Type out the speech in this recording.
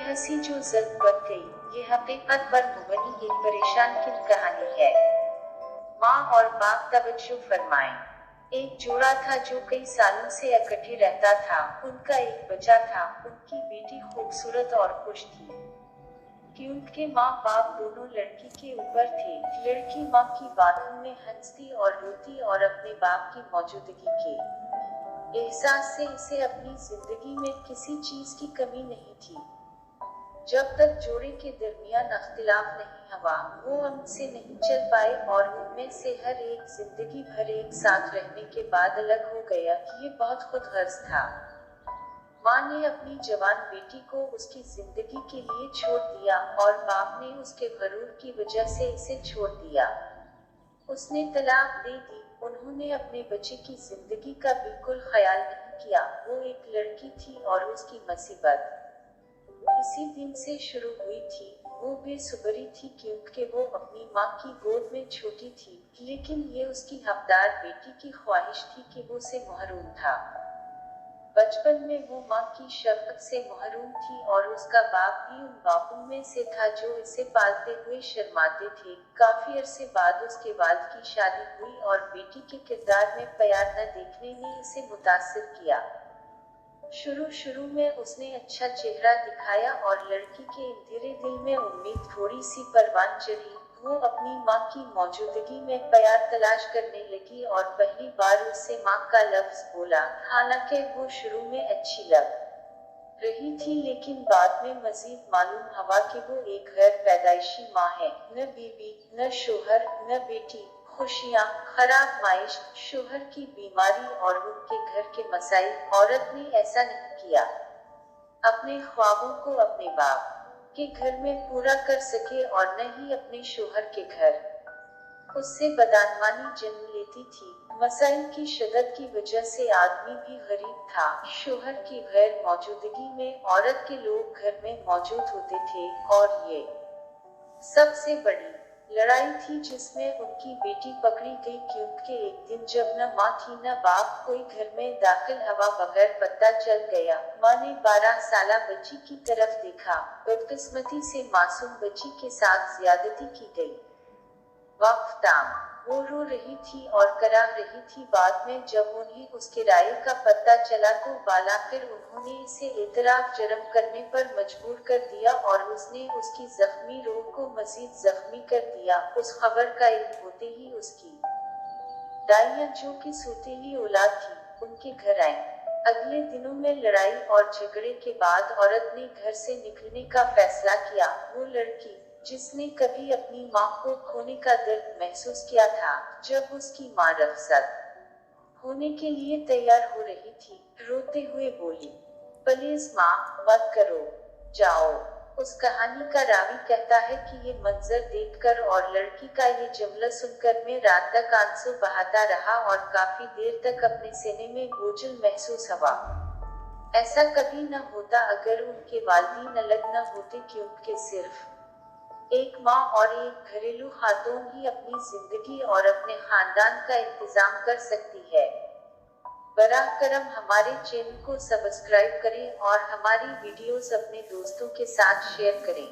हंसी जो जल्द बन गई। ये हकीकत पर मुबनी एक परेशान किन कहानी है। माँ और बाप, तवज्जो फरमाएं। एक जोड़ा था जो कई सालों से इकट्ठे रहता था। उनका एक बच्चा था। उनकी बेटी खूबसूरत और खुश थी, क्योंकि माँ बाप दोनों लड़की के ऊपर थे। लड़की माँ की बातों में हंसती और रोती और अपने बाप की मौजूदगी के एहसास से इसे अपनी जिंदगी में किसी चीज की कमी नहीं थी। जब तक जोड़े के दरमियान अख्तिलाफ नहीं हुआ, वो अमन से नहीं चल पाए और उनमें से हर एक जिंदगी भर एक साथ रहने के बाद अलग हो गया। ये बहुत खुदगर्ज था। माँ ने अपनी जवान बेटी को उसकी जिंदगी के लिए छोड़ दिया और बाप ने उसके गरूर की वजह से इसे छोड़ दिया। उसने तलाक दे दी। उन्होंने अपने बच्चे की जिंदगी का बिल्कुल ख्याल नहीं किया। वो एक लड़की थी और उसकी मुसीबत इसी दिन से शुरू हुई थी। वो बेसब्री थी क्योंकि वो अपनी माँ की गोद में छोटी थी, लेकिन ये उसकी हकदार बेटी की ख्वाहिश थी कि वो से महरूम था। बचपन में वो माँ की शफकत से महरूम थी और उसका बाप भी उन बापों में से था जो इसे पालते हुए शर्माते थे। काफी अरसे बाद उसके वालिद की शादी हुई और बेटी के किरदार में प्यार न देखने ने इसे मुतासिर किया। शुरू में उसने अच्छा चेहरा दिखाया और लड़की के अंधेरे दिल में उम्मीद थोड़ी सी परवान चढ़ी। वो अपनी माँ की मौजूदगी में प्यार तलाश करने लगी और पहली बार उससे माँ का लफ्ज बोला। हालांकि वो शुरू में अच्छी लग रही थी, लेकिन बाद में मजीद मालूम हुआ कि वो एक गैर पैदाइशी माँ है। न बीवी, न शोहर, न बेटी। खुशियाँ, खराब माइश, शोहर की बीमारी और उनके घर के मसाइल। औरत ने ऐसा नहीं किया अपने ख्वाबों को अपने बाप के घर में पूरा कर सके और न ही अपने शोहर के घर। उससे बदआनवानी जन्म लेती थी। मसाइल की शिद्दत की वजह से आदमी भी गरीब था। शोहर की गैर मौजूदगी में औरत के लोग घर में मौजूद होते थे और ये सबसे बड़ी लड़ाई थी जिसमें उनकी बेटी पकड़ी गई, क्योंकि एक दिन जब न माँ थी न बाप, कोई घर में दाखिल हुआ बगैर पता चल गया। माँ ने 12 साला बच्ची की तरफ देखा। बदकिस्मती से मासूम बच्ची के साथ ज्यादती की गई। वक्ताम वो रो रही थी और करा रही थी। बाद में जब उन्हें उसके राय का पता चला तो बालाखिर उन्होंने इसे एतराफ जरम करने पर मजबूर कर दिया और उसने उसकी जख्मी रूह को मजीद जख्मी कर दिया। उस खबर का इल्म होते ही उसकी दाइयाँ, जो कि सौतेली औलाद थी, उनके घर आई। अगले दिनों में लड़ाई और झगड़े के बाद औरत ने घर से निकलने का फैसला किया। वो लड़की जिसने कभी अपनी माँ को खोने का दर्द महसूस किया था, जब उसकी माँ रखसत होने के लिए तैयार हो रही थी, रोते हुए बोली, प्लीज माँ मत करो, जाओ। उस कहानी का रावी कहता है कि ये मंजर देखकर और लड़की का ये जुमला सुनकर मैं रात तक आंसू बहाता रहा और काफी देर तक अपने सीने में बोझल महसूस हुआ। ऐसा कभी न होता अगर उनके वालिदैन अलग न होते, क्योंकि सिर्फ एक माँ और एक घरेलू खातून ही अपनी जिंदगी और अपने खानदान का इंतजाम कर सकती है। बराह करम हमारे चैनल को सब्सक्राइब करें और हमारी वीडियोस अपने दोस्तों के साथ शेयर करें।